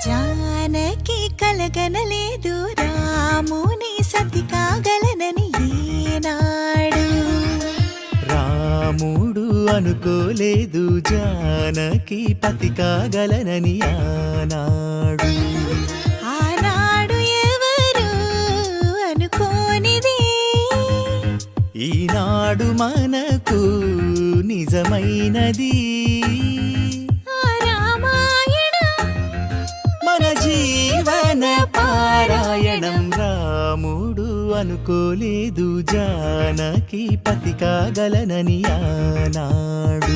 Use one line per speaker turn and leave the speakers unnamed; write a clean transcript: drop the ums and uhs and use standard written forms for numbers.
జానకి కలగనలేదు రాముని సతి కాగలనని ఈనాడు.
రాముడు అనుకోలేదు జానకి పతి కాగలనని ఆనాడు.
ఆనాడు ఎవరు అనుకోనిది
ఈనాడు మనకు నిజమైనది. మన జీవన పారాయణం. రాముడు అనుకోలేదు జానకి పతి కాగలనని ఆనాడు.